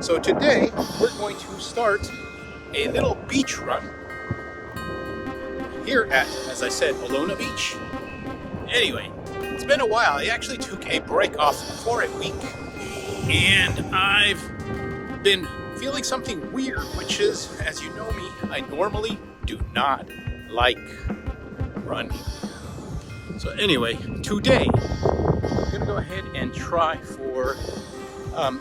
So today we're going to start a little beach run here at, as I said, Olona Beach. Anyway, it's been a while. I actually took a break off for a week, and I've been feeling something weird, which is, as you know me, I normally do not like running. So anyway, today I'm gonna go ahead and try for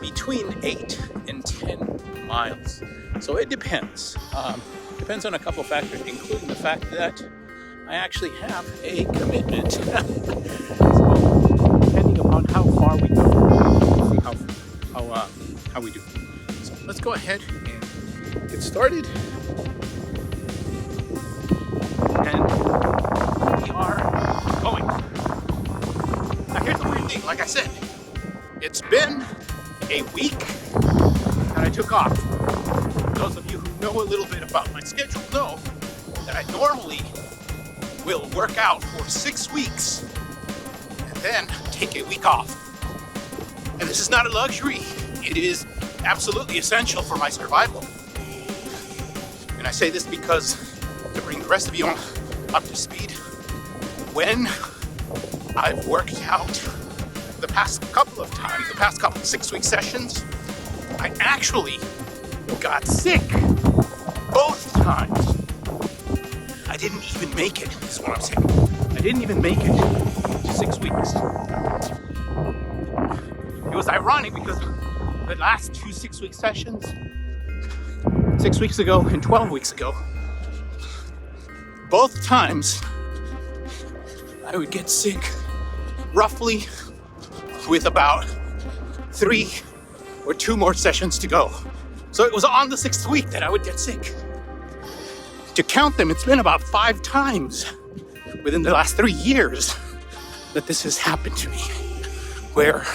between 8 and 10 miles. So it depends. Depends on a couple factors, including the fact that I actually have a commitment. So depending upon how far we go, we'll see how we do. So let's go ahead and get started. And we are going. Now here's the weird thing, like I said, it's been a week that I took off. Those of you who know a little bit about my schedule know that I normally will work out for 6 weeks and then take a week off. And this is not a luxury. It is absolutely essential for my survival. And I say this because to bring the rest of you up to speed, when I've worked out the past couple of 6-week sessions, I actually got sick both times. I didn't even make it, is what I'm saying. I didn't even make it to 6 weeks. It was ironic because the last 2 6-week sessions, 6 weeks ago and 12 weeks ago, both times I would get sick roughly with about 3 or 2 more sessions to go. So it was on the 6th week that I would get sick. To count them, it's been about 5 times within the last 3 years that this has happened to me, where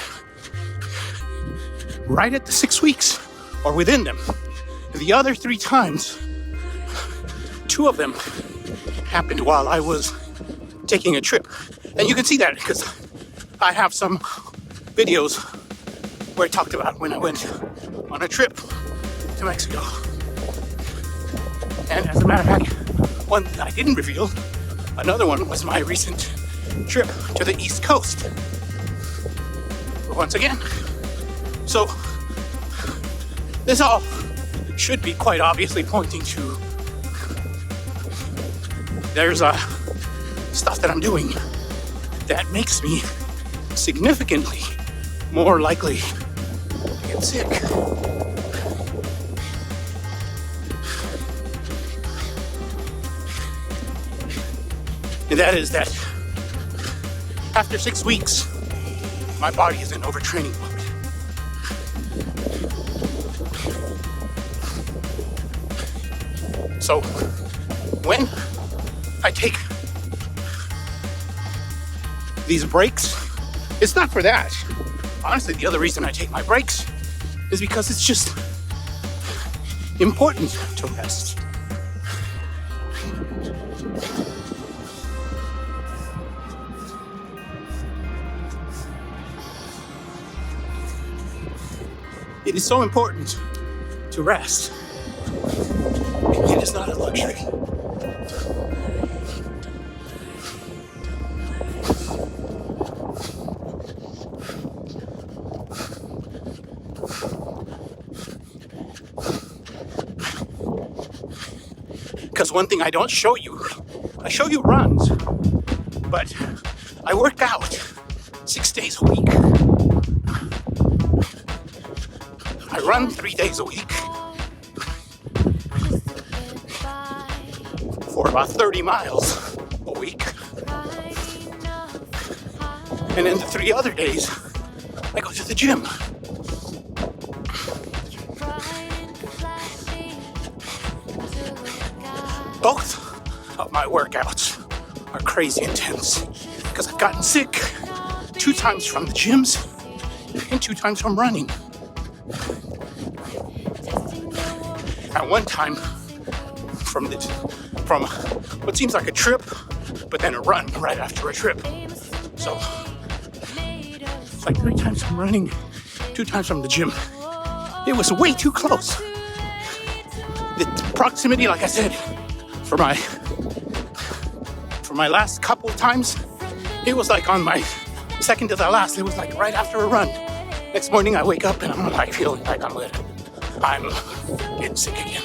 right at the 6 weeks or within them, the other 3 times, 2 of them happened while I was taking a trip. And you can see that because I have some videos where I talked about when I went on a trip to Mexico. And as a matter of fact, one that I didn't reveal, another one was my recent trip to the East Coast. Once again. So this all should be quite obviously pointing to there's stuff that I'm doing that makes me significantly more likely to get sick. And that is that after 6 weeks, my body is in overtraining mode. So when I take these breaks, it's not for that. Honestly, the other reason I take my breaks is because it's just important to rest. It is so important to rest. It is not a luxury. Because one thing I don't show you, I show you runs, but I work out 6 days a week. I run 3 days a week for about 30 miles a week. And then the 3 other days, I go to the gym. Both of my workouts are crazy intense because I've gotten sick 2 times from the gyms and 2 times from running. At one time from what seems like a trip, but then a run right after a trip. So it's like 3 times from running, 2 times from the gym. It was way too close. The proximity, like I said, for my last couple of times, it was like on my second to the last. It was like right after a run. Next morning I wake up and I'm like feeling like I'm getting sick again.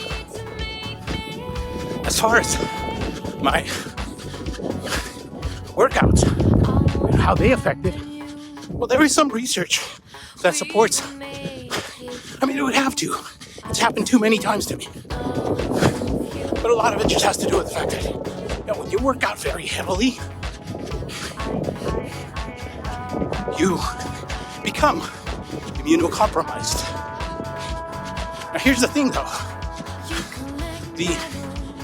As far as my workouts and how they affect it, well, there is some research that supports. I mean, it would have to. It's happened too many times to me. But a lot of it just has to do with the fact that when you work out very heavily, you become immunocompromised. Now, here's the thing, though.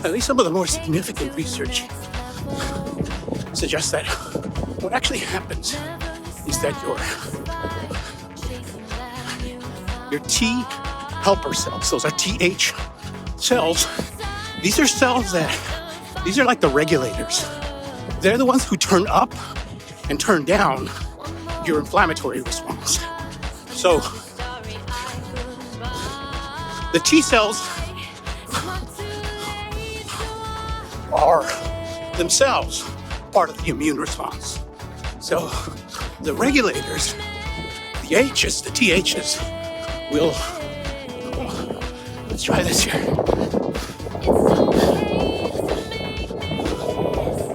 At least some of the more significant research suggests that what actually happens is that your T helper cells, those are TH cells, these are like the regulators. They're the ones who turn up and turn down your inflammatory response. So the T cells are themselves part of the immune response. So the regulators, the H's, the THs, will, let's try this here.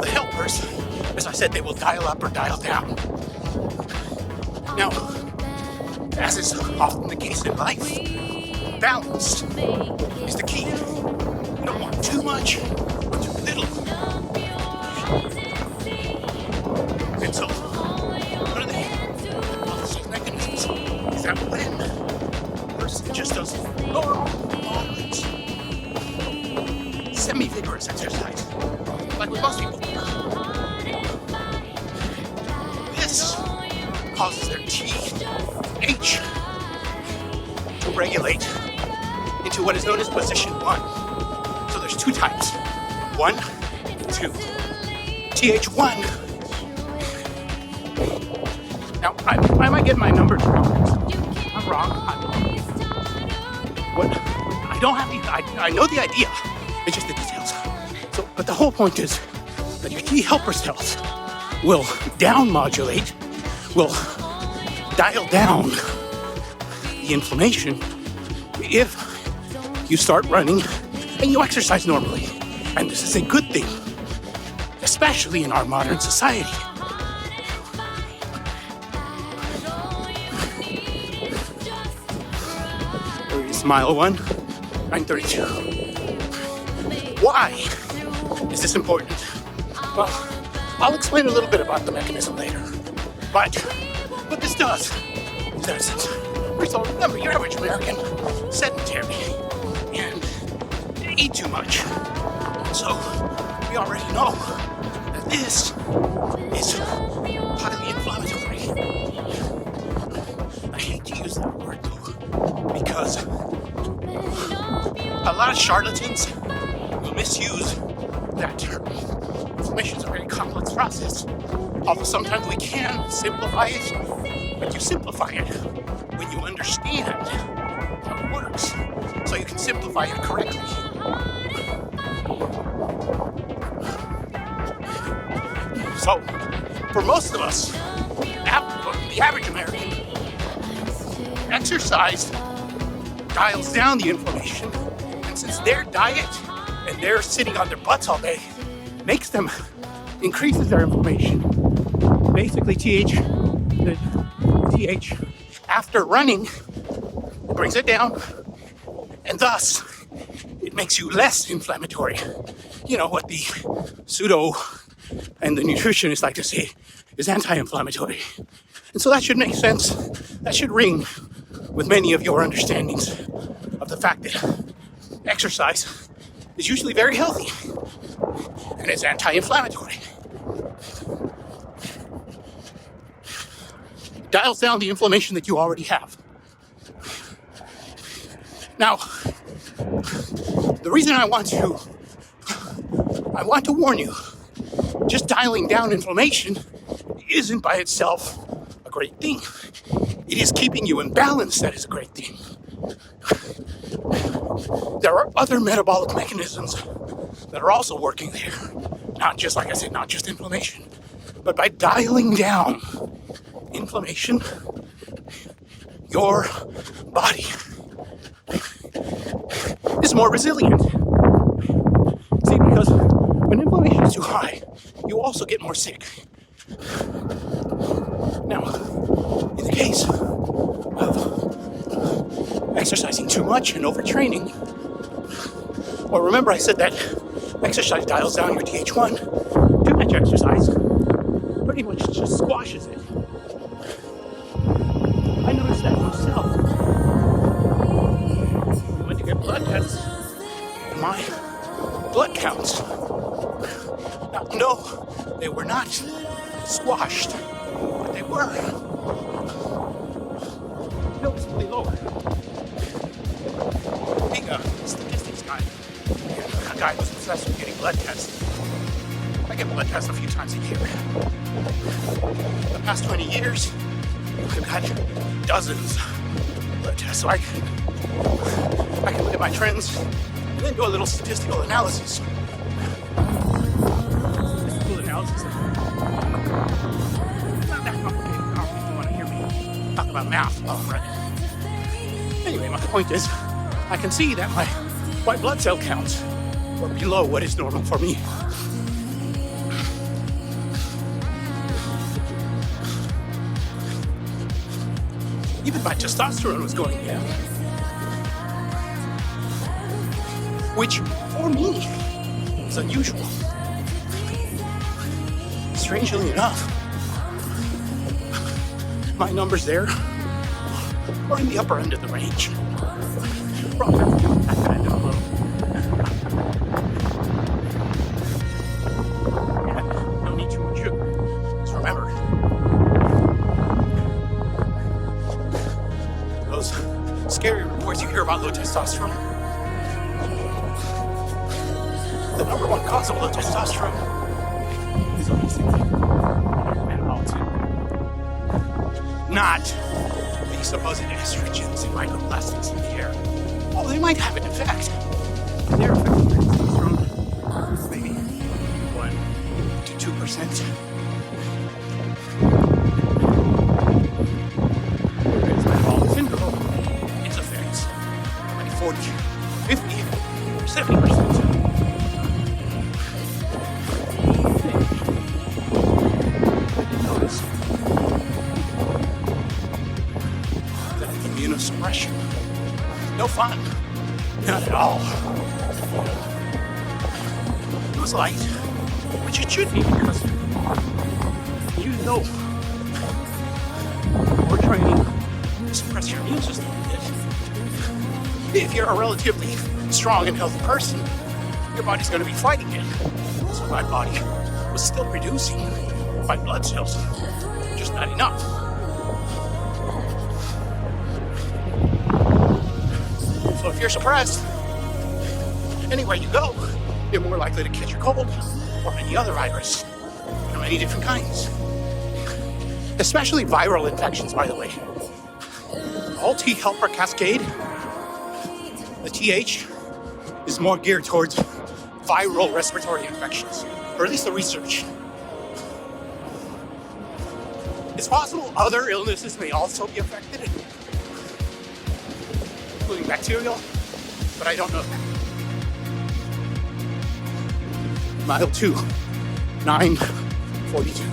The helpers, as I said, they will dial up or dial down. Now, as is often the case in life, balance is the key. You don't want too much or too little. And so, one of the mechanisms is that when a person just does normal, moderate, semi-vigorous exercise, like what most people do, this causes their TH to regulate into what is known as position 1. So there's two types. 1, 2. TH1. Now, I might get my numbers wrong. I'm wrong. I don't have the, I know the idea. It's just the details. So, but the whole point is that your T helper cells will down modulate, will dial down the inflammation if you start running and you exercise normally. And this is a good thing, especially in our modern society. Mile 1, 9:32. Why is this important? Well, I'll explain a little bit about the mechanism later. But what this does is that since, first of all, remember, your average American sedentary and they eat too much. So we already know that this is highly inflammatory. I hate to use that word though, because a lot of charlatans will misuse that term. Inflammation is a very complex process. Although sometimes we can simplify it, but you simplify it when you understand how it works, so you can simplify it correctly. So, for most of us, the average American, exercise dials down the inflammation, and since their diet and they're sitting on their butts all day increases their inflammation. Basically, TH after running brings it down, and thus it makes you less inflammatory. You know what the pseudo and the nutritionists like to say is anti-inflammatory. And so that should make sense. That should ring with many of your understandings of the fact that exercise is usually very healthy and is anti-inflammatory. It dials down the inflammation that you already have. Now, the reason I want to warn you, just dialing down inflammation isn't by itself a great thing. It is keeping you in balance that is a great thing. there are other metabolic mechanisms that are also working there. Not just, like I said, not just inflammation, but by dialing down inflammation, your body is more resilient. See, because when inflammation is too high, you also get more sick. Now, in the case of exercising too much and overtraining, well, remember I said that exercise dials down your TH1. Too much exercise pretty much just squashes it. I noticed that myself. I went to get blood tests, and my blood counts, no, they were not squashed, but they were noticeably lower. Being a statistics guy, a guy who's obsessed with getting blood tests, I get blood tests a few times a year. The past 20 years, I've had dozens of blood tests, so I can look at my trends and then do a little statistical analysis. Statistical analysis. It's not that complicated. I don't think you want to hear me talk about math while I'm running. Anyway, my point is, I can see that my white blood cell counts are below what is normal for me. Even my testosterone was going down, which for me is unusual. Strangely enough, my numbers there are in the upper end of the range. Probably at the end of the low. And no need too much sugar. Just remember, those scary reports you hear about low testosterone, the number one cause of low testosterone is obesity and altitude. Not the supposed estrogens and microplastics in the air. Oh, they might have an effect. They're affecting testosterone, maybe 1 to 2%. Whereas metabolic syndrome, its effects like 40, 50, or 70%. Notice that immunosuppression, no fun, not at all. It was light, which it should be because you know we're training to suppress your immune system a bit. If you're a relatively strong and healthy person, your body's going to be fighting it. So my body was still producing white blood cells, just not enough. So if you're suppressed, anywhere you go, you're more likely to catch a cold or any other virus. There are many different kinds. Especially viral infections, by the way. All T helper cascade, the TH, is more geared towards viral respiratory infections, or at least the research. It's possible other illnesses may also be affected, including bacterial, but I don't know that. Mile 2, 9:42.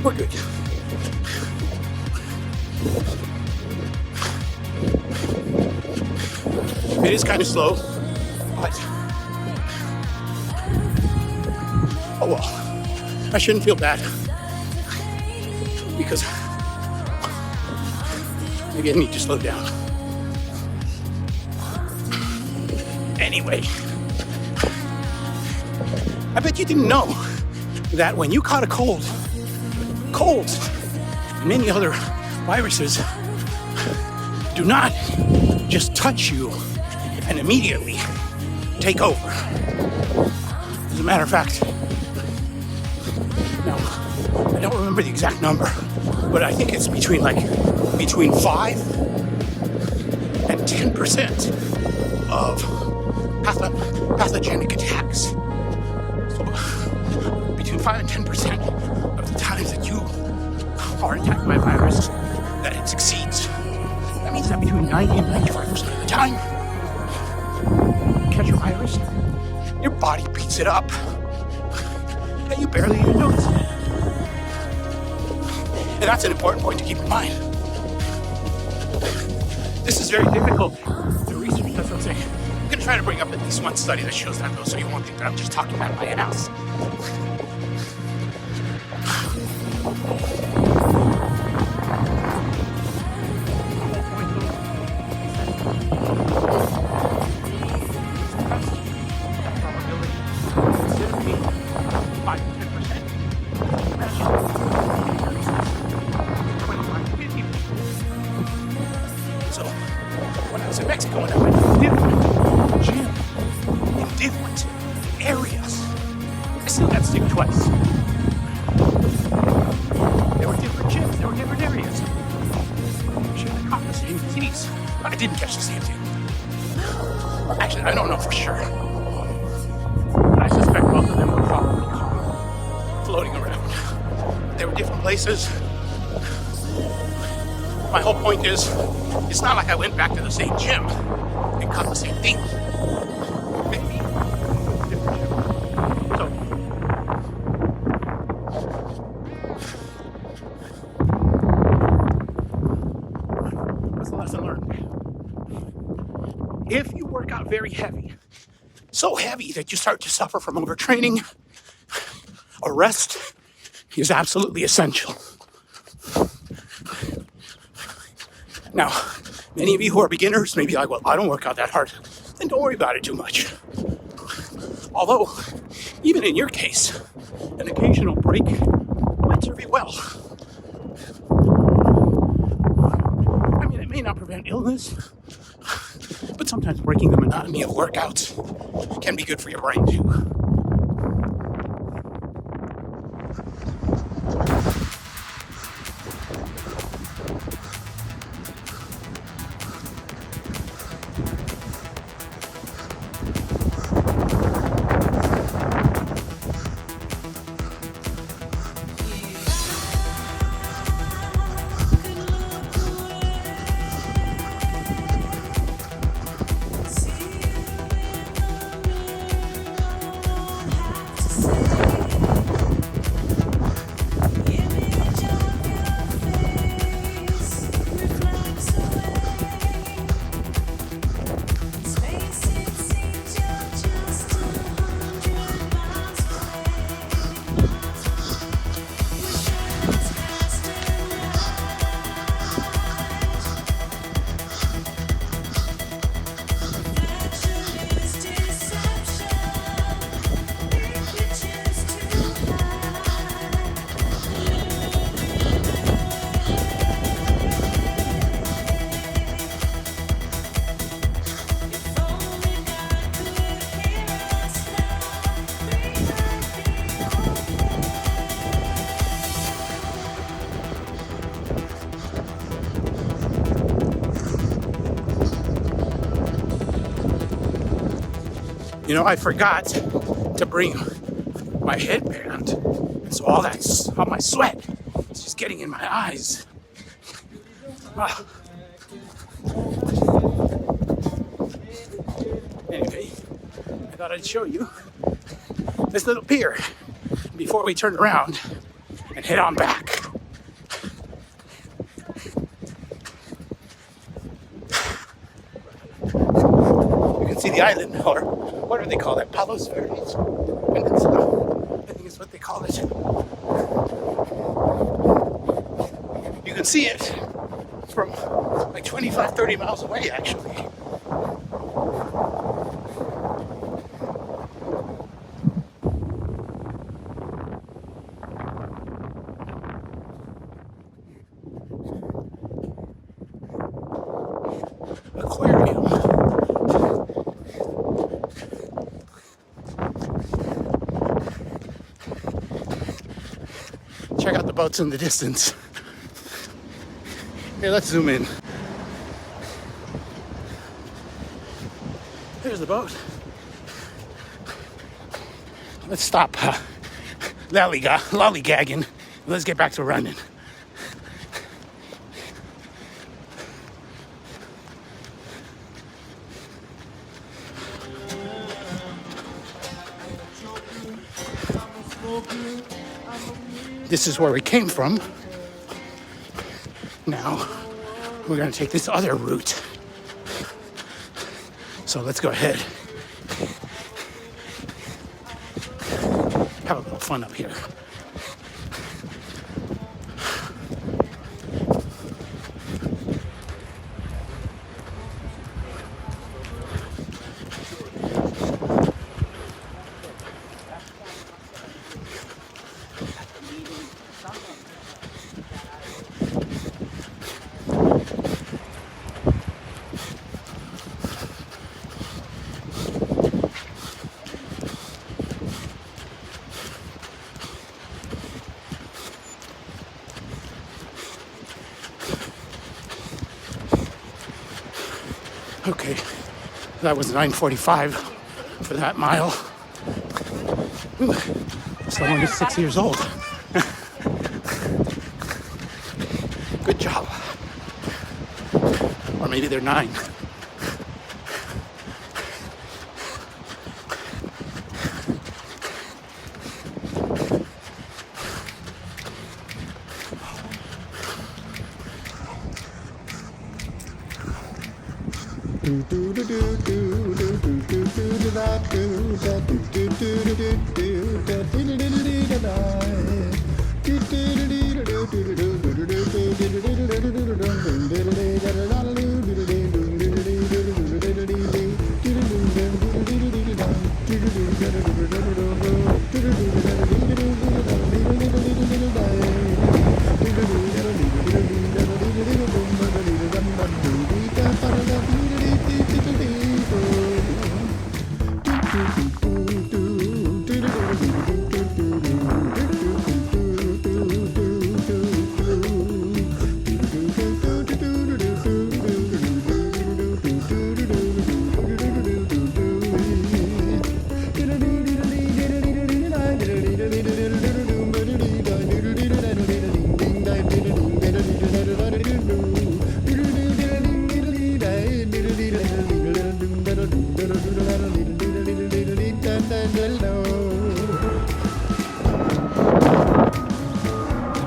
We're good. It is kind of slow, but oh well. I shouldn't feel bad because maybe I need to slow down. Anyway, I bet you didn't know that when you caught a cold, colds and many other viruses do not just touch you and immediately take over. As a matter of fact, now, I don't remember the exact number, but I think it's between 5 10% of pathogenic attacks. So between 5 and 10% of the times that you are attacked by a virus, that it succeeds. That means that between 90 and 95% of the time you catch a virus, your body beats it up, and you barely even notice it. And that's an important point to keep in mind. This is very difficult to research. That's what I'm saying. I'm going to try to bring up at least one study that shows that, though, so you won't think that I'm just talking out of my ass. So, when I was in Mexico and I went to different gyms in different areas, I still got sick twice. There were different gyms, there were different areas. I'm sure I caught the same disease, but I didn't catch the same thing. Actually, I don't know for sure. But I suspect both of them were probably floating around. They were different places. My whole point is, it's not like I went back to the same gym and caught the same thing. Maybe different gym. So, what's the lesson learned? If you work out very heavy, so heavy that you start to suffer from overtraining, a rest is absolutely essential. Now, many of you who are beginners may be like, well, I don't work out that hard. Then don't worry about it too much. Although, even in your case, an occasional break might serve you well. I mean, it may not prevent illness, but sometimes breaking the monotony of workouts can be good for your brain too. You know, I forgot to bring my headband, so all my sweat is just getting in my eyes. Anyway, I thought I'd show you this little pier before we turn around and head on back. You can see the island, or what do they call it? Palos Verdes Peninsula, I think is what they call it. You can see it from like 25, 30 miles away, actually. Aquarium. Check out the boats in the distance. Here, let's zoom in. there's the boat. Let's stop lollygagging. Let's get back to running. This is where we came from. Now, we're going to take this other route. So let's go ahead. Have a little fun up here. Okay, that was 9:45 for that mile. Ooh, someone is 6 years old. Good job. Or maybe they're 9.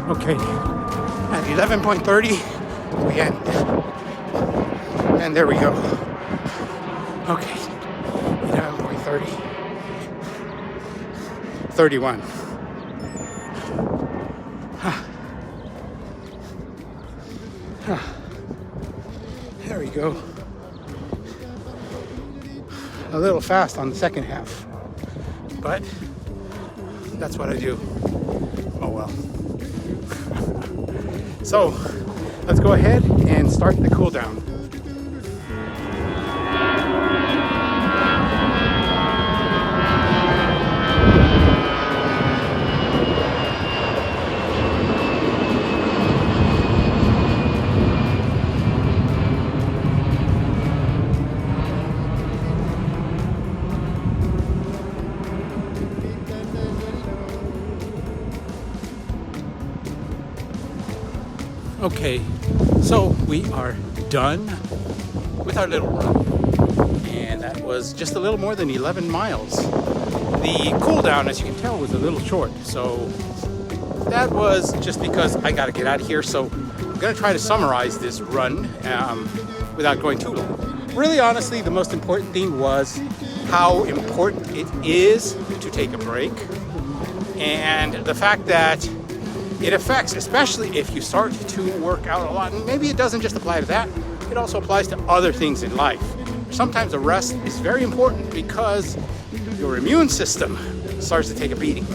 Okay, at 11:30 we end. And there we go. Okay, 11:30. 31. There we go. A little fast on the second half, but that's what I do. Oh well. So let's go ahead and start the cool down. Okay, so we are done with our little run, and that was just a little more than 11 miles. The cool down, as you can tell, was a little short, so that was just because I got to get out of here. So I'm going to try to summarize this run without going too long. Really, honestly, the most important thing was how important it is to take a break, and the fact that it affects, especially if you start to work out a lot, and maybe it doesn't just apply to that, it also applies to other things in life. Sometimes a rest is very important because your immune system starts to take a beating.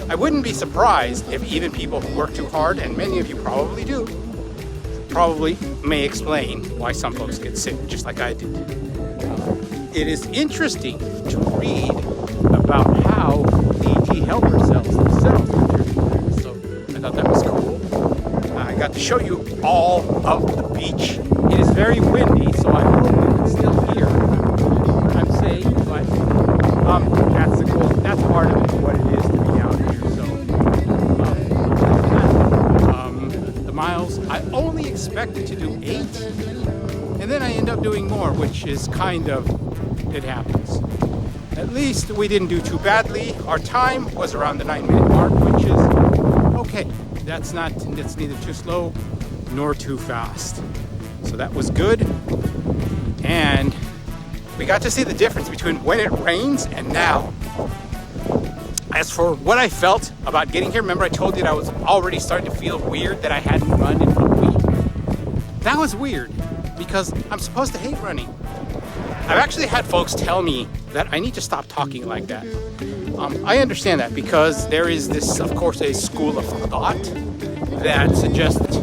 I wouldn't be surprised if even people who work too hard, and many of you probably do, probably may explain why some folks get sick, just like I did. It is interesting to read about how the T helper cells themselves contribute to this. So I thought that was cool. I got to show you all of the beach. It is very windy, so I hope you can still hear what I'm saying. That's part of it, what it is to be down here. So the miles, I only expected to do 8, and then I end up doing more, which is kind of, it happens. At least we didn't do too badly. Our time was around the 9-minute mark, which is okay. That's neither too slow nor too fast. So that was good. And we got to see the difference between when it rains and now. As for what I felt about getting here, remember I told you that I was already starting to feel weird that I hadn't run in a week? That was weird because I'm supposed to hate running. I've actually had folks tell me that I need to stop talking like that. I understand that because there is this, of course, a school of thought that suggests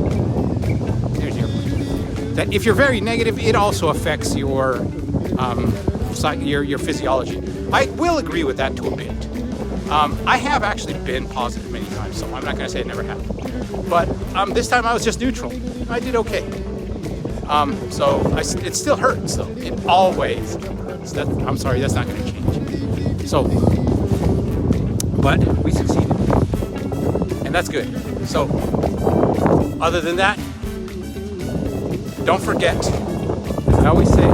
that if you're very negative, it also affects your physiology. I will agree with that to a bit. I have actually been positive many times, so I'm not going to say it never happened. But this time I was just neutral. I did okay. It still hurts, though. It always hurts. I'm sorry, that's not going to change. So, but we succeeded. And that's good. So, other than that, don't forget, as I always say,